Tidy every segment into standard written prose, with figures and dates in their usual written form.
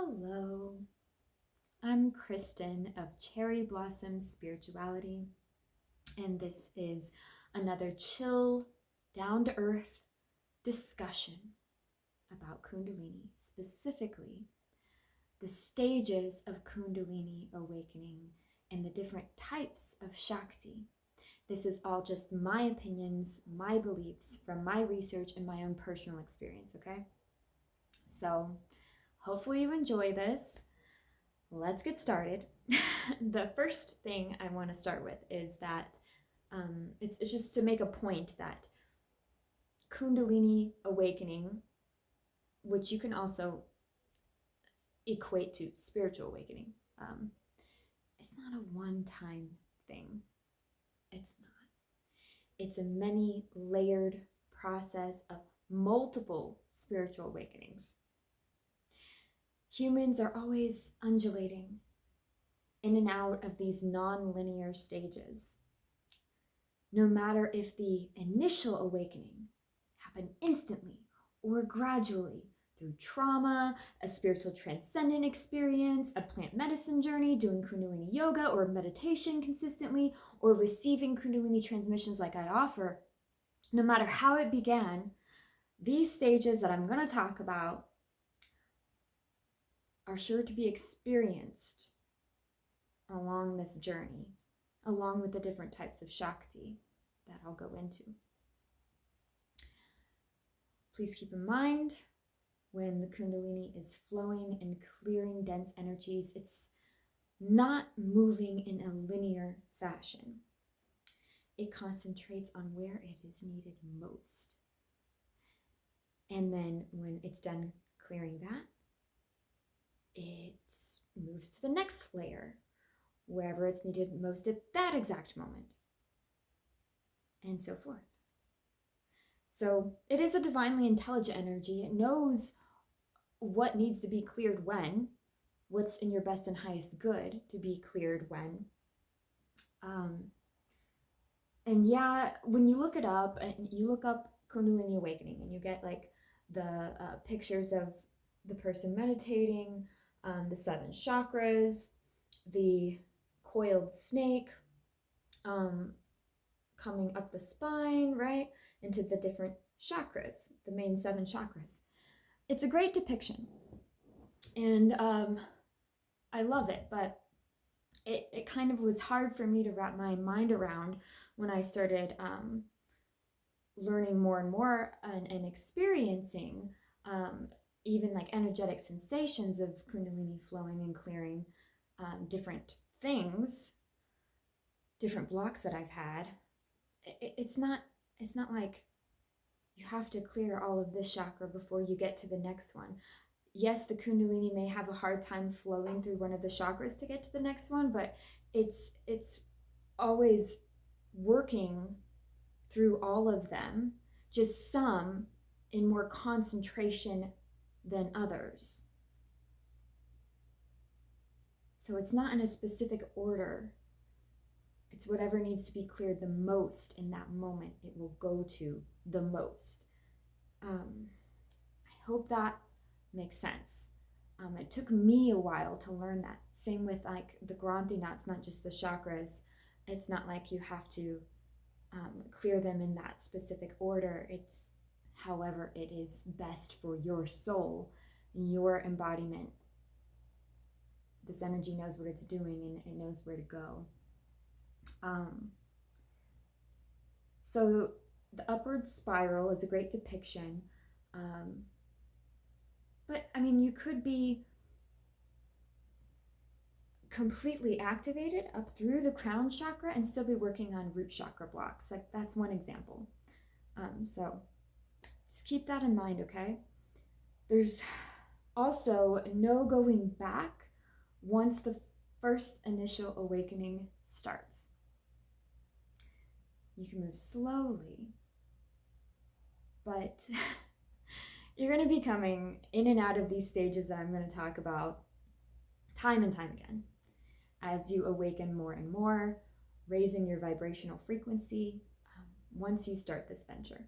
Hello, I'm Kristin of Cherry Blossom Spirituality, and this is another chill, down-to-earth discussion about Kundalini, specifically the stages of Kundalini awakening and the different types of Shakti. This is all just my opinions, my beliefs from my research and my own personal experience, okay? So hopefully you enjoy this. Let's get started. The first thing I want to start with is that it's just to make a point that Kundalini awakening, which you can also equate to spiritual awakening, it's not a one-time thing. It's not. It's a many layered process of multiple spiritual awakenings. Humans are always undulating in and out of these non-linear stages. No matter if the initial awakening happened instantly or gradually through trauma, a spiritual transcendent experience, a plant medicine journey, doing Kundalini yoga or meditation consistently, or receiving Kundalini transmissions like I offer, no matter how it began, these stages that I'm going to talk about are sure to be experienced along this journey, along with the different types of Shakti that I'll go into. Please keep in mind, when the Kundalini is flowing and clearing dense energies, it's not moving in a linear fashion. It concentrates on where it is needed most. And then when it's done clearing that, it moves to the next layer, wherever it's needed most at that exact moment, and so forth. So it is a divinely intelligent energy. It knows what needs to be cleared when, what's in your best and highest good to be cleared when. And yeah, when you look it up, and you look up Kundalini awakening, and you get like the pictures of the person meditating, the 7 chakras, the coiled snake coming up the spine, right, into the different chakras, the main 7 chakras. It's a great depiction, and I love it, but it kind of was hard for me to wrap my mind around when I started learning more and more and experiencing even like energetic sensations of Kundalini flowing and clearing different things, different blocks that I've had. It's not like you have to clear all of this chakra before you get to the next one. Yes, the Kundalini may have a hard time flowing through one of the chakras to get to the next one, but it's always working through all of them, just some in more concentration than others. So it's not in a specific order. It's whatever needs to be cleared the most in that moment. It will go to the most. I hope that makes sense. It took me a while to learn that. Same with like the Granthi knots, not just the chakras. It's not like you have to clear them in that specific order. It's however it is best for your soul, your embodiment. This energy knows what it's doing and it knows where to go. So the upward spiral is a great depiction. But I mean, you could be completely activated up through the crown chakra and still be working on root chakra blocks. Like that's one example. So just keep that in mind, okay? There's also no going back once the first initial awakening starts. You can move slowly, but you're going to be coming in and out of these stages that I'm going to talk about time and time again as you awaken more and more, raising your vibrational frequency once you start this venture.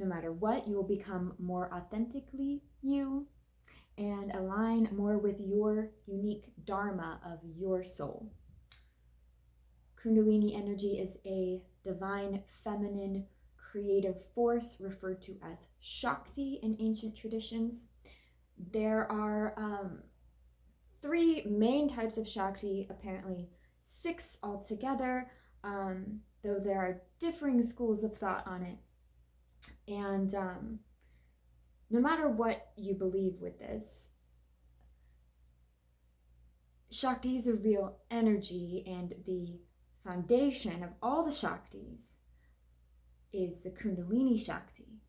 No matter what, you will become more authentically you and align align more with your unique dharma of your soul. Kundalini energy is a divine feminine creative force referred to as Shakti in ancient traditions. There are 3 main types of Shakti, apparently 6 altogether, though there are differing schools of thought on it. And no matter what you believe with this, Shakti is a real energy, and the foundation of all the Shaktis is the Kundalini Shakti.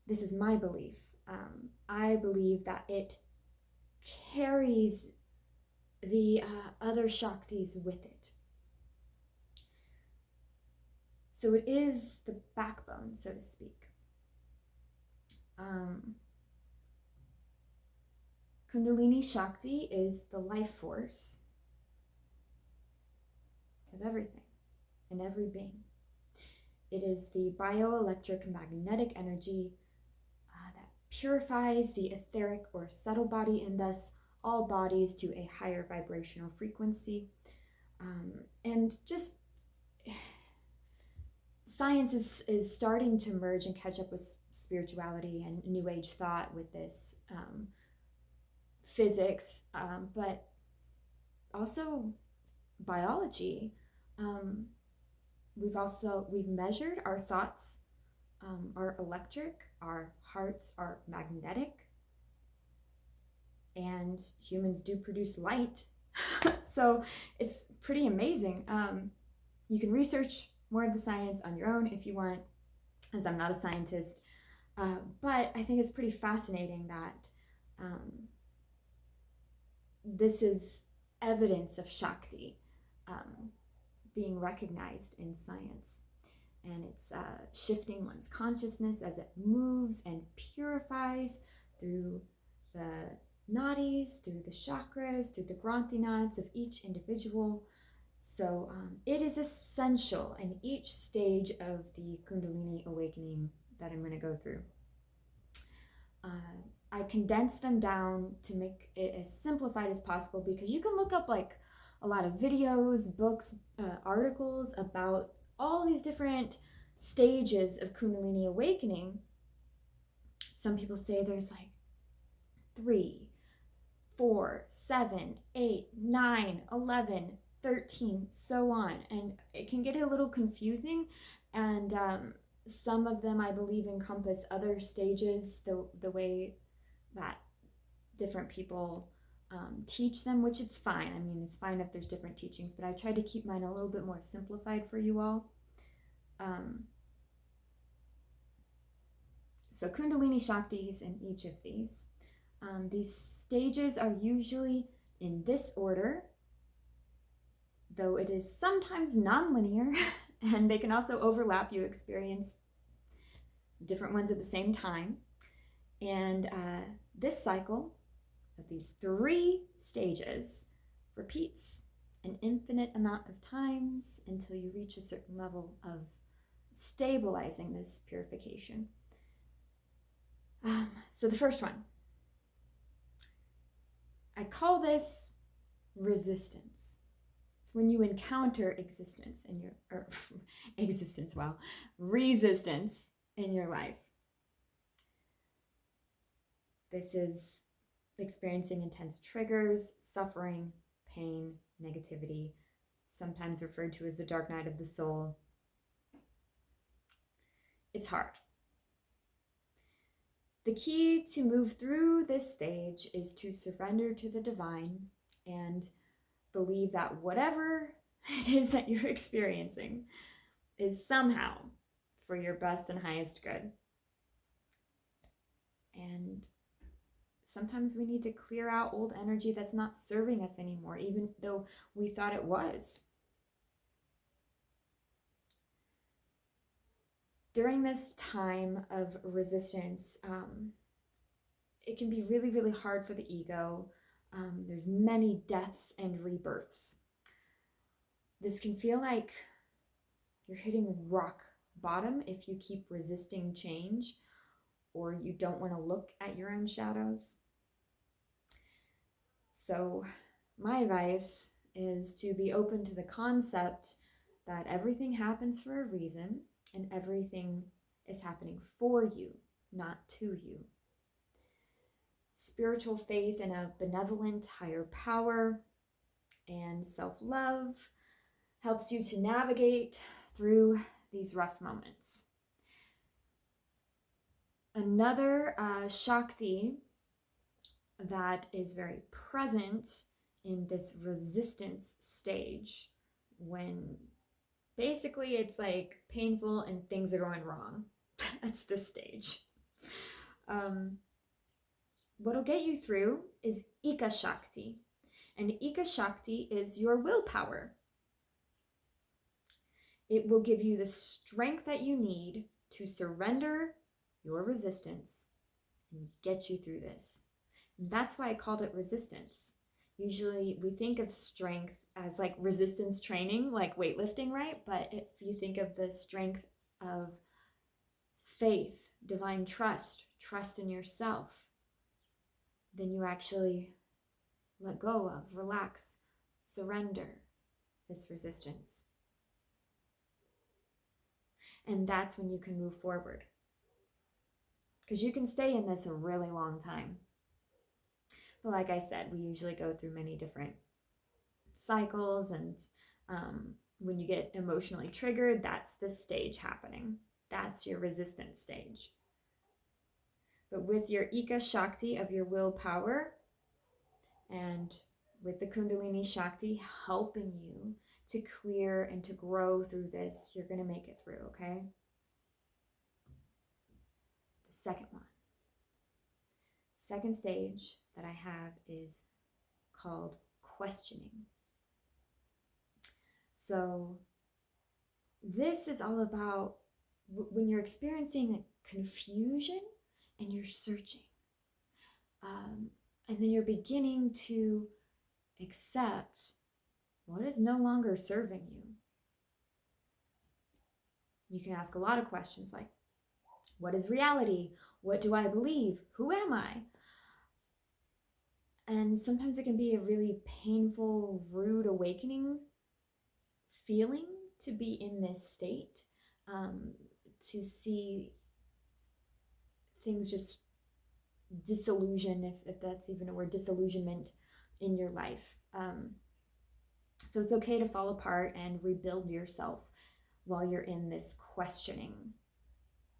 This is my belief. I believe that it carries the other Shaktis with it. So it is the backbone, so to speak. Kundalini Shakti is the life force of everything and every being. It is the bioelectric magnetic energy that purifies the etheric or subtle body, and thus all bodies, to a higher vibrational frequency. And just science is starting to merge and catch up with spirituality and New Age thought with this physics, but also biology. We've measured our thoughts are electric, our hearts are magnetic, and humans do produce light. So it's pretty amazing. You can research more of the science on your own if you want, as I'm not a scientist, but I think it's pretty fascinating that this is evidence of Shakti being recognized in science. And it's shifting one's consciousness as it moves and purifies through the nadis, through the chakras, through the granthi nods of each individual. So it is essential in each stage of the Kundalini awakening that I'm going to go through. I condensed them down to make it as simplified as possible, because you can look up like a lot of videos, books, articles about all these different stages of Kundalini awakening. Some people say there's like 3, 4, 7, 8, 9, 11, 13, so on. And it can get a little confusing. And some of them, I believe, encompass other stages the way that different people teach them, which it's fine. I mean, it's fine if there's different teachings, but I tried to keep mine a little bit more simplified for you all. So Kundalini Shaktis in each of these. These stages are usually in this order, though it is sometimes non-linear, and they can also overlap. You experience different ones at the same time. And this cycle of these 3 stages repeats an infinite amount of times until you reach a certain level of stabilizing this purification. So the first one, I call this resistance. It's when you encounter resistance in your life. This is experiencing intense triggers, suffering, pain, negativity, sometimes referred to as the dark night of the soul. It's hard. The key to move through this stage is to surrender to the divine and believe that whatever it is that you're experiencing is somehow for your best and highest good. And sometimes we need to clear out old energy that's not serving us anymore, even though we thought it was. During this time of resistance, it can be really, really hard for the ego. There's many deaths and rebirths. This can feel like you're hitting rock bottom if you keep resisting change, or you don't want to look at your own shadows. So my advice is to be open to the concept that everything happens for a reason and everything is happening for you, not to you. Spiritual faith in a benevolent higher power and self-love helps you to navigate through these rough moments. Another Shakti that is very present in this resistance stage, when basically it's like painful and things are going wrong. That's this stage. What'll get you through is Ika Shakti. And Ika Shakti is your willpower. It will give you the strength that you need to surrender your resistance and get you through this. And that's why I called it resistance. Usually we think of strength as like resistance training, like weightlifting, right? But if you think of the strength of faith, divine trust in yourself, then you actually let go of, relax, surrender this resistance. And that's when you can move forward. Because you can stay in this a really long time. But like I said, we usually go through many different cycles, and when you get emotionally triggered, that's the stage happening. That's your resistance stage. But with your Ika Shakti of your willpower, and with the Kundalini Shakti helping you to clear and to grow through this, you're going to make it through, okay? The second one. Second stage that I have is called questioning. So this is all about when you're experiencing a confusion and you're searching. And then you're beginning to accept what is no longer serving you. You can ask a lot of questions like, what is reality? What do I believe? Who am I? And sometimes it can be a really painful, rude awakening feeling to be in this state, to see things just disillusion, if that's even a word, disillusionment in your life. So it's okay to fall apart and rebuild yourself while you're in this questioning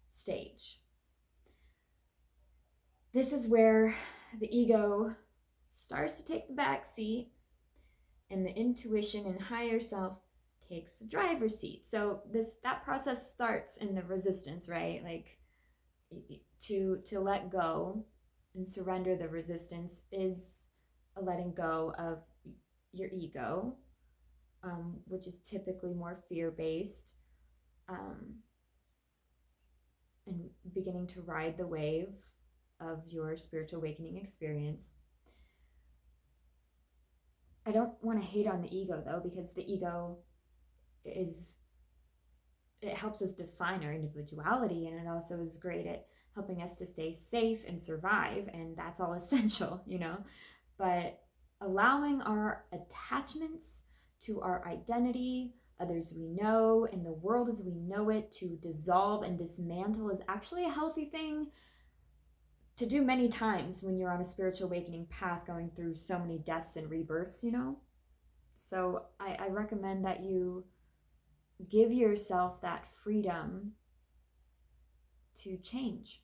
stage. This is where the ego starts to take the back seat and the intuition and higher self takes the driver's seat. So that process starts in the resistance, right? Like to let go and surrender the resistance is a letting go of your ego, which is typically more fear-based, and beginning to ride the wave of your spiritual awakening experience. I don't want to hate on the ego though, because the ego it helps us define our individuality, and it also is great at helping us to stay safe and survive, and that's all essential, but allowing our attachments to our identity, others we know, and the world as we know it to dissolve and dismantle is actually a healthy thing to do many times when you're on a spiritual awakening path going through so many deaths and rebirths, So I recommend that you give yourself that freedom to change,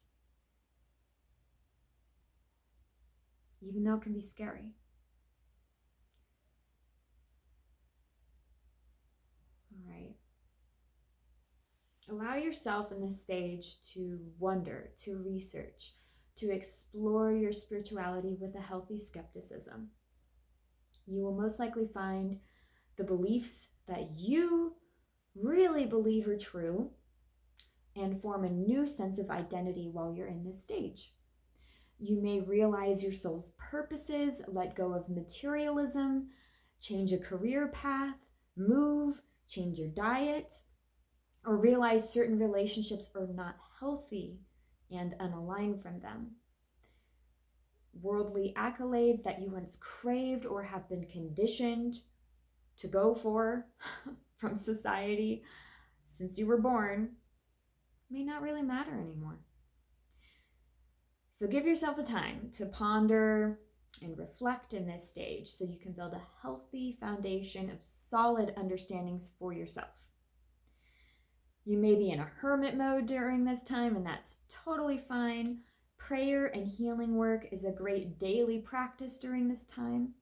even though it can be scary. All right. Allow yourself in this stage to wonder, to research, to explore your spirituality with a healthy skepticism. You will most likely find the beliefs that you really believe are true and form a new sense of identity while you're in this stage. You may realize your soul's purposes, let go of materialism, change a career path, move, change your diet, or realize certain relationships are not healthy and unaligned from them. worldly accolades that you once craved or have been conditioned to go for from society since you were born may not really matter anymore. So give yourself the time to ponder and reflect in this stage so you can build a healthy foundation of solid understandings for yourself. You may be in a hermit mode during this time, and that's totally fine. Prayer and healing work is a great daily practice during this time.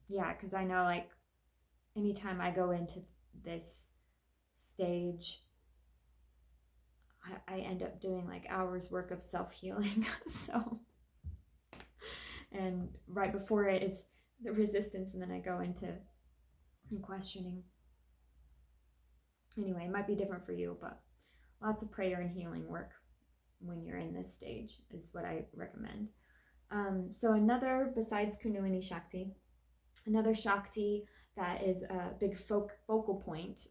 Because I know, like, anytime I go into this stage, I end up doing like hours work of self-healing. And right before it is the resistance, and then I go into questioning. Anyway, it might be different for you, but lots of prayer and healing work when you're in this stage is what I recommend. So another, besides Kundalini Shakti, another Shakti that is a big focal point,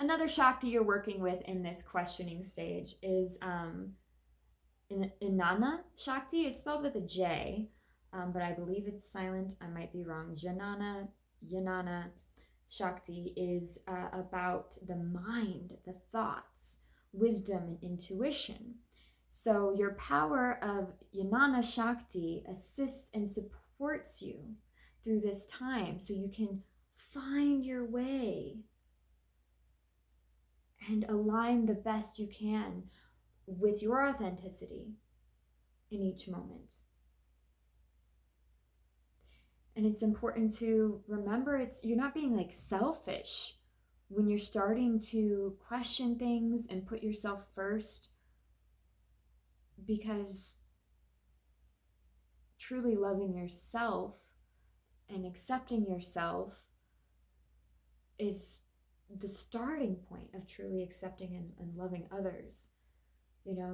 another Shakti you're working with in this questioning stage is Inanna Shakti. It's spelled with a J, but I believe it's silent. I might be wrong. Jnana Shakti is about the mind, the thoughts, wisdom, and intuition. So your power of Jnana Shakti assists and supports you through this time so you can find your way and align the best you can with your authenticity in each moment. And it's important to remember you're not being like selfish when you're starting to question things and put yourself first, because truly loving yourself and accepting yourself is the starting point of truly accepting and loving others,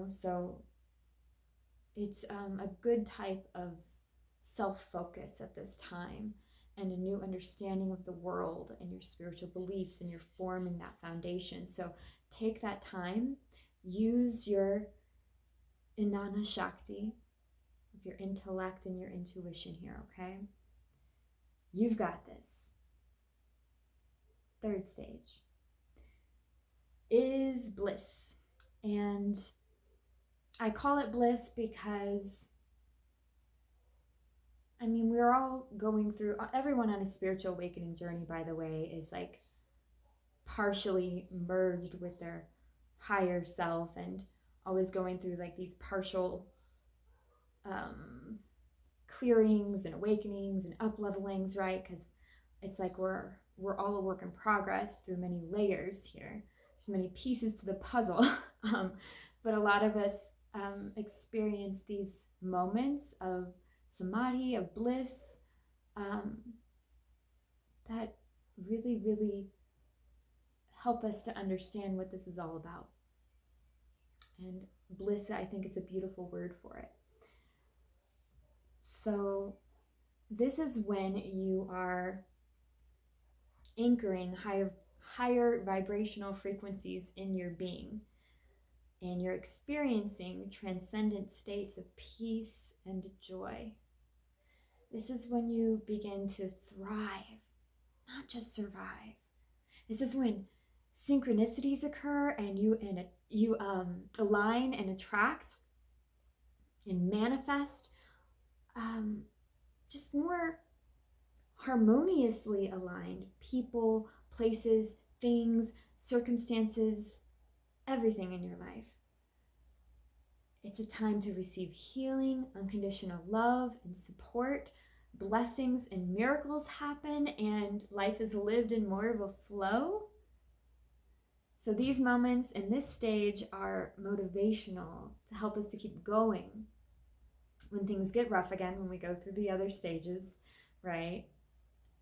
so it's a good type of self-focus at this time, and a new understanding of the world and your spiritual beliefs, and you're forming that foundation. So take that time, use your Inanna Shakti of your intellect and your intuition here, okay? You've got this. Third stage is Bliss. And I call it Bliss because, we're all going through, everyone on a spiritual awakening journey, by the way, is like partially merged with their higher self, and always going through like these partial clearings and awakenings and up-levelings, right? Because it's like we're all a work in progress through many layers here. There's many pieces to the puzzle. But a lot of us experience these moments of samadhi, of bliss, that really, really help us to understand what this is all about. And bliss, I think, is a beautiful word for it. So this is when you are anchoring higher vibrational frequencies in your being, and you're experiencing transcendent states of peace and joy. This is when you begin to thrive, not just survive. This is when synchronicities occur, and you align and attract and manifest just more harmoniously aligned people, places, things, circumstances, everything in your life. It's a time to receive healing, unconditional love, and support. Blessings and miracles happen, and life is lived in more of a flow. So these moments in this stage are motivational to help us to keep going when things get rough again, when we go through the other stages, right?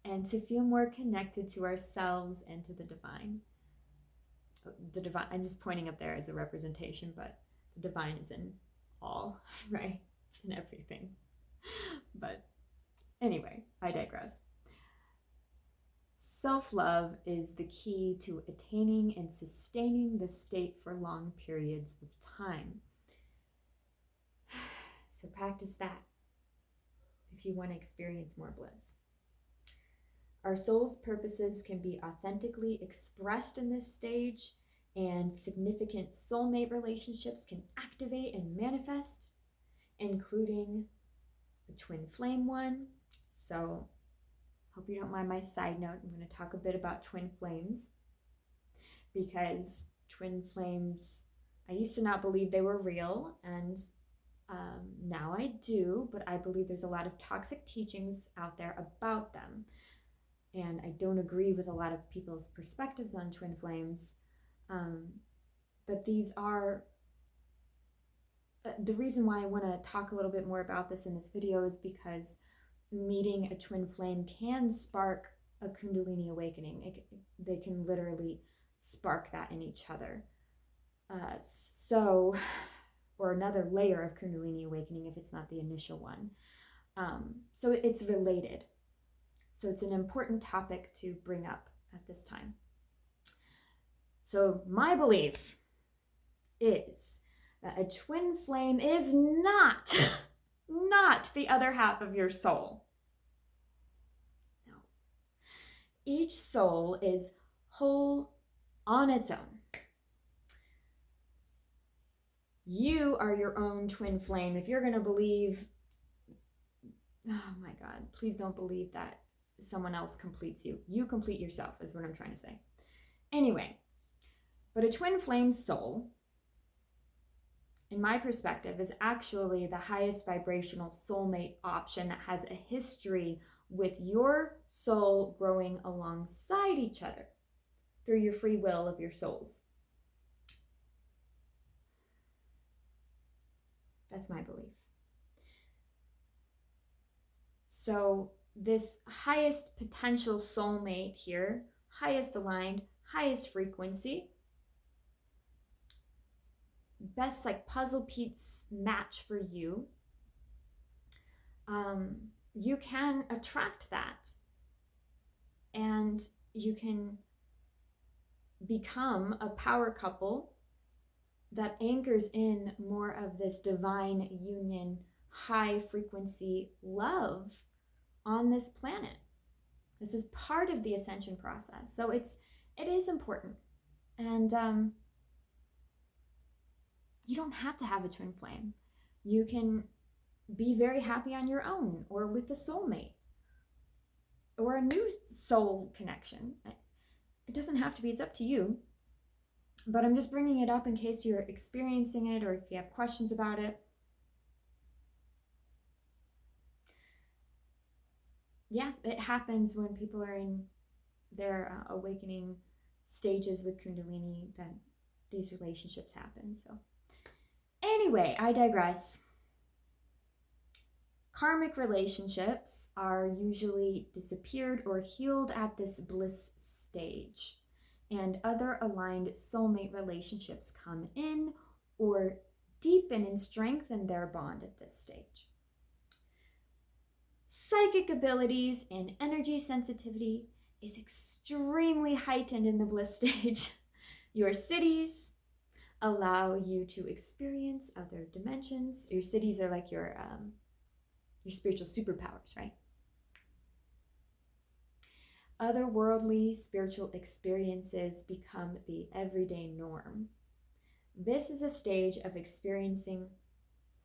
And to feel more connected to ourselves and to the divine. The divine, I'm just pointing up there as a representation, but the divine is in all, right? It's in everything. But anyway, I digress. Self-love is the key to attaining and sustaining the state for long periods of time. So practice that if you want to experience more bliss. Our soul's purposes can be authentically expressed in this stage, and significant soulmate relationships can activate and manifest, including the twin flame one. So hope you don't mind my side note. I'm going to talk a bit about twin flames, because twin flames, I used to not believe they were real, and now I do, but I believe there's a lot of toxic teachings out there about them. And I don't agree with a lot of people's perspectives on twin flames. But these are, the reason why I want to talk a little bit more about this in this video is because meeting a twin flame can spark a Kundalini awakening. They can literally spark that in each other. Or another layer of Kundalini awakening if it's not the initial one. So it's related. So it's an important topic to bring up at this time. So my belief is that a twin flame is not the other half of your soul. No. Each soul is whole on its own. You are your own twin flame. If you're going to believe, oh my God, please don't believe that someone else completes you. You complete yourself is what I'm trying to say. Anyway, but a twin flame soul, in my perspective, is actually the highest vibrational soulmate option that has a history with your soul growing alongside each other through your free will of your souls. That's my belief. So this highest potential soulmate here, highest aligned, highest frequency, best like puzzle piece match for you, you can attract that, and you can become a power couple that anchors in more of this divine union, high frequency love on this planet. This is part of the ascension process. So it is important. And you don't have to have a twin flame. You can be very happy on your own, or with a soulmate, or a new soul connection. It doesn't have to be, it's up to you. But I'm just bringing it up in case you're experiencing it, or if you have questions about it. Yeah, it happens when people are in their awakening stages with Kundalini, that these relationships happen. So anyway, I digress. Karmic relationships are usually disappeared or healed at this bliss stage, and other aligned soulmate relationships come in or deepen and strengthen their bond at this stage. Psychic abilities and energy sensitivity is extremely heightened in the bliss stage. Your cities allow you to experience other dimensions. Your cities are like your spiritual superpowers, right? Otherworldly spiritual experiences become the everyday norm. This is a stage of experiencing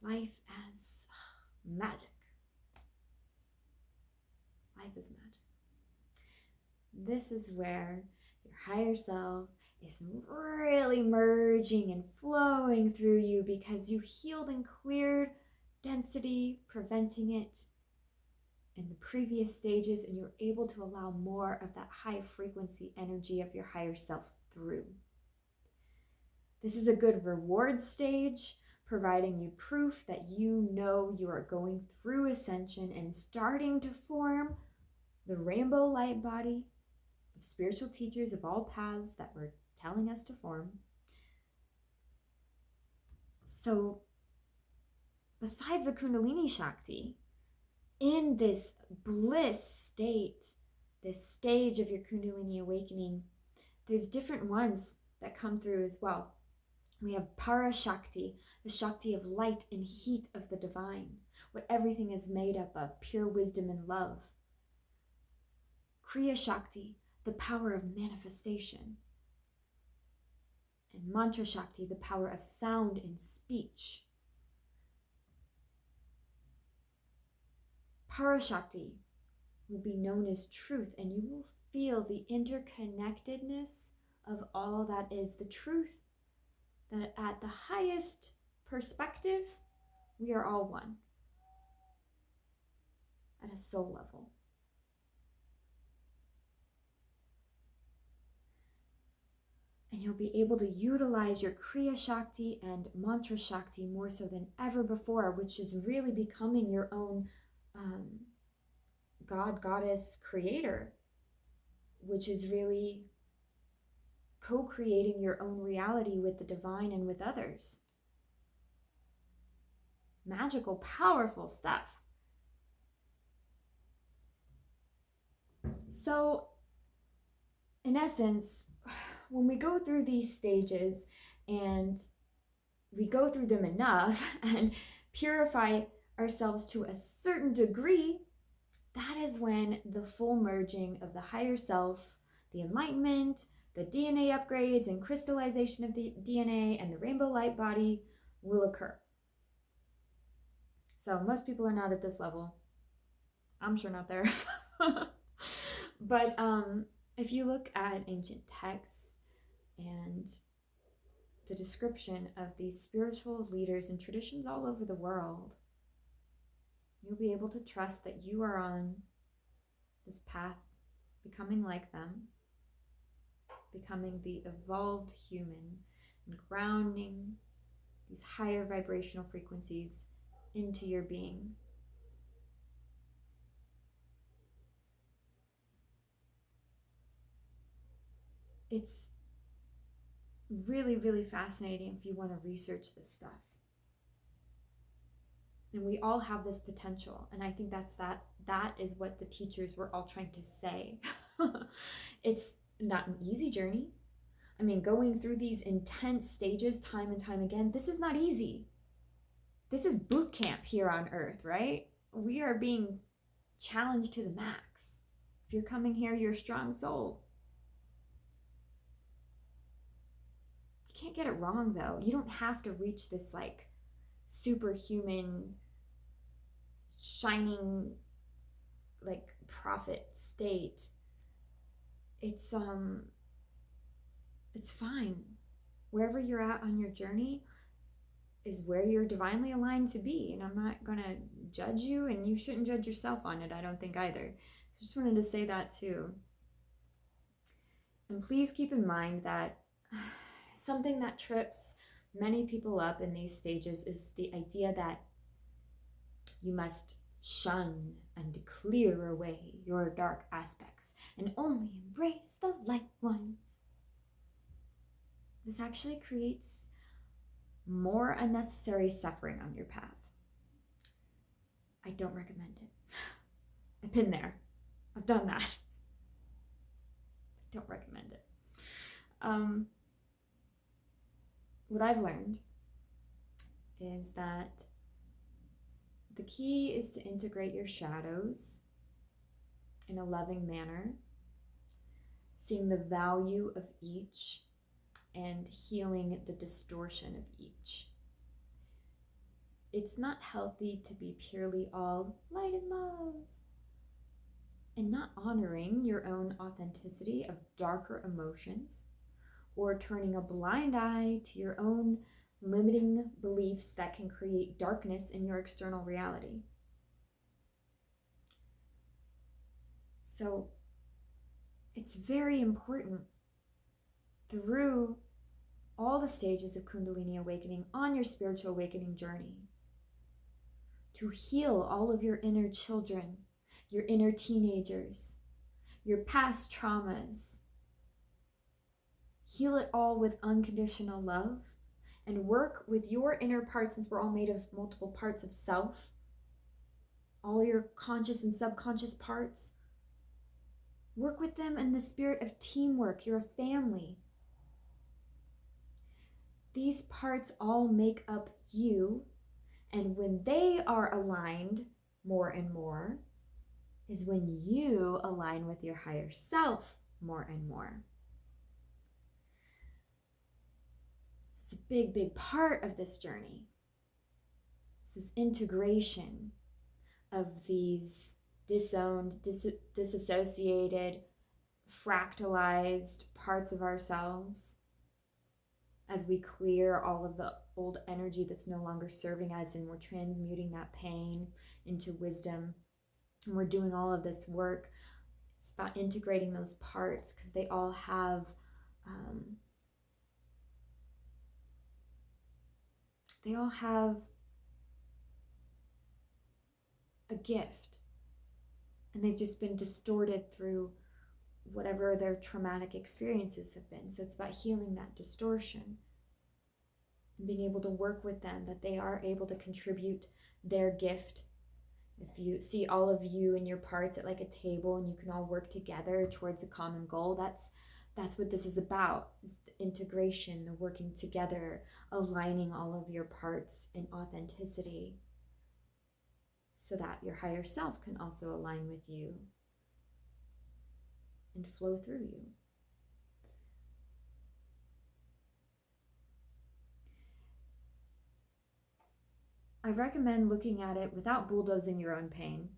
life as magic. Life is magic. This is where your higher self is really merging and flowing through you, because you healed and cleared density, preventing it in the previous stages, and you're able to allow more of that high frequency energy of your higher self through. This is a good reward stage, providing you proof that you know you are going through ascension and starting to form the rainbow light body of spiritual teachers of all paths that were telling us to form. So besides the Kundalini Shakti, in this bliss state, this stage of your Kundalini awakening, there's different ones that come through as well. We have Para Shakti, the Shakti of light and heat of the divine, what everything is made up of, pure wisdom and love. Kriya Shakti, the power of manifestation. And Mantra Shakti, the power of sound and speech. Para Shakti will be known as truth, and you will feel the interconnectedness of all that is the truth, that at the highest perspective, we are all one at a soul level. And you'll be able to utilize your Kriya Shakti and Mantra Shakti more so than ever before, which is really becoming your own God, Goddess, Creator, which is really co-creating your own reality with the divine and with others. Magical, powerful stuff. So, in essence, when we go through these stages and we go through them enough and purify ourselves to a certain degree, that is when the full merging of the higher self, the enlightenment, the DNA upgrades and crystallization of the DNA and the rainbow light body will occur. So most people are not at this level. I'm sure not there. But if you look at ancient texts and the description of these spiritual leaders and traditions all over the world, you'll be able to trust that you are on this path, becoming like them, becoming the evolved human, and grounding these higher vibrational frequencies into your being. It's really, really fascinating if you want to research this stuff. And we all have this potential. And I think that is what the teachers were all trying to say. It's not an easy journey. I mean, going through these intense stages time and time again, this is not easy. This is boot camp here on Earth, right? We are being challenged to the max. If you're coming here, you're a strong soul. You can't get it wrong, though. You don't have to reach this like superhuman, shining, like prophet state. It's fine. Wherever you're at on your journey is where you're divinely aligned to be. And I'm not gonna judge you, and you shouldn't judge yourself on it, I don't think either. So just wanted to say that too. And please keep in mind that something that trips many people up in these stages is the idea that you must shun and clear away your dark aspects and only embrace the light ones. This actually creates more unnecessary suffering on your path. I don't recommend it. I've been there. I've done that. I don't recommend it. What I've learned is that the key is to integrate your shadows in a loving manner, seeing the value of each and healing the distortion of each. It's not healthy to be purely all light and love and not honoring your own authenticity of darker emotions, or turning a blind eye to your own limiting beliefs that can create darkness in your external reality. So it's very important through all the stages of Kundalini awakening on your spiritual awakening journey to heal all of your inner children, your inner teenagers, your past traumas. Heal it all with unconditional love and work with your inner parts, since we're all made of multiple parts of self, all your conscious and subconscious parts. Work with them in the spirit of teamwork. You're a family. These parts all make up you, and when they are aligned more and more is when you align with your higher self more and more. It's a big, big part of this journey. This is integration of these disowned, disassociated, fractalized parts of ourselves as we clear all of the old energy that's no longer serving us, and we're transmuting that pain into wisdom. And we're doing all of this work. It's about integrating those parts because they all have a gift, and they've just been distorted through whatever their traumatic experiences have been. So it's about healing that distortion and being able to work with them, that they are able to contribute their gift. If you see all of you and your parts at like a table and you can all work together towards a common goal, that's what this is about, is the integration, the working together, aligning all of your parts in authenticity so that your higher self can also align with you and flow through you. I recommend looking at it without bulldozing your own pain.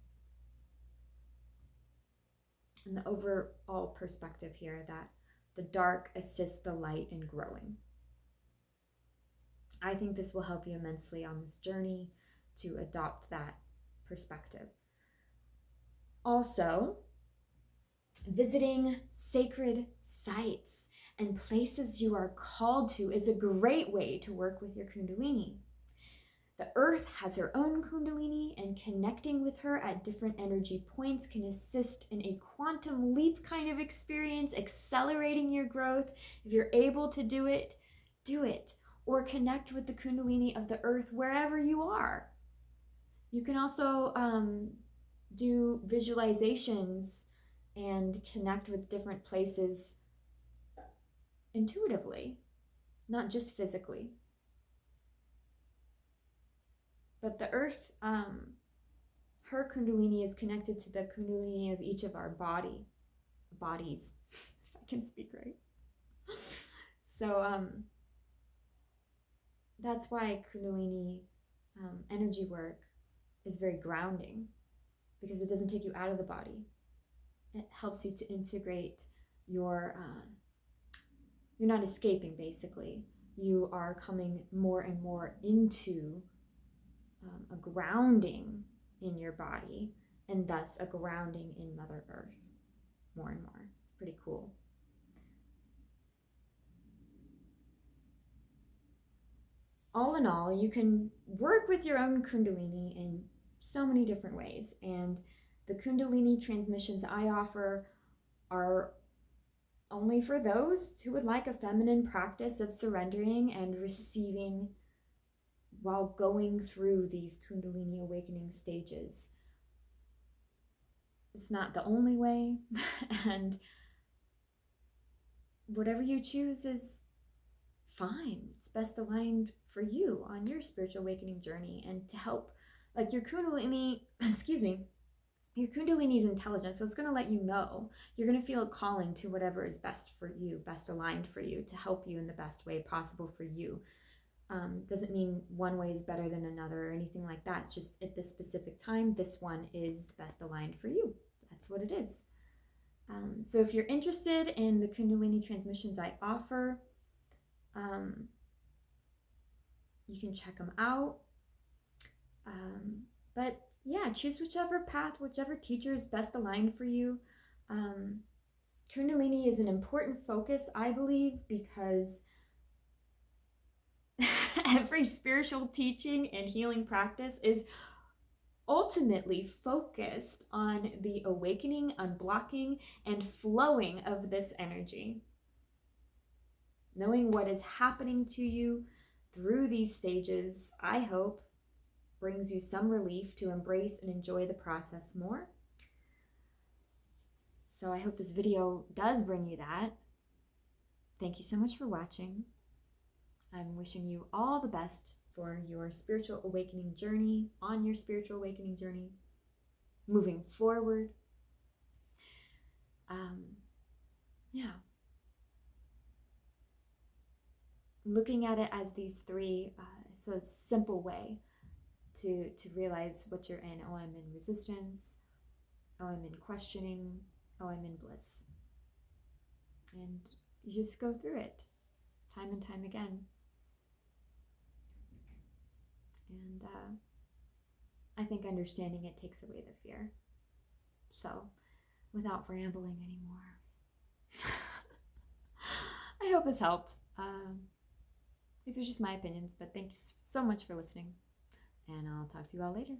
And the overall perspective here that the dark assists the light in growing. I think this will help you immensely on this journey to adopt that perspective. Also, visiting sacred sites and places you are called to is a great way to work with your Kundalini. The earth has her own Kundalini, and connecting with her at different energy points can assist in a quantum leap kind of experience, accelerating your growth. If you're able to do it, do it. Or connect with the Kundalini of the earth wherever you are. You can also do visualizations and connect with different places intuitively, not just physically. But the earth, her Kundalini is connected to the Kundalini of each of our bodies, if I can speak right. So that's why Kundalini energy work is very grounding, because it doesn't take you out of the body. It helps you to integrate you're not escaping, basically. You are coming more and more into a grounding in your body, and thus a grounding in Mother Earth more and more. It's pretty cool. All in all, you can work with your own Kundalini in so many different ways, and the Kundalini transmissions I offer are only for those who would like a feminine practice of surrendering and receiving while going through these Kundalini awakening stages. It's not the only way, and whatever you choose is fine. It's best aligned for you on your spiritual awakening journey, and to help, like your Kundalini, your Kundalini is intelligent, so it's going to let you know. You're going to feel a calling to whatever is best for you, best aligned for you, to help you in the best way possible for you. Doesn't mean one way is better than another or anything like that. It's just at this specific time, this one is the best aligned for you. That's what it is. So if you're interested in the Kundalini transmissions I offer, you can check them out. But yeah, choose whichever path, whichever teacher is best aligned for you. Kundalini is an important focus, I believe, because every spiritual teaching and healing practice is ultimately focused on the awakening, unblocking, and flowing of this energy. Knowing what is happening to you through these stages, I hope, brings you some relief to embrace and enjoy the process more. So I hope this video does bring you that. Thank you so much for watching. I'm wishing you all the best for your spiritual awakening journey, on your spiritual awakening journey, moving forward. Yeah. Looking at it as these three, so it's a simple way to realize what you're in. Oh, I'm in resistance. Oh, I'm in questioning. Oh, I'm in bliss. And you just go through it time and time again. And I think understanding it takes away the fear. So, without rambling anymore, I hope this helped. These are just my opinions, but thanks so much for listening. And I'll talk to you all later.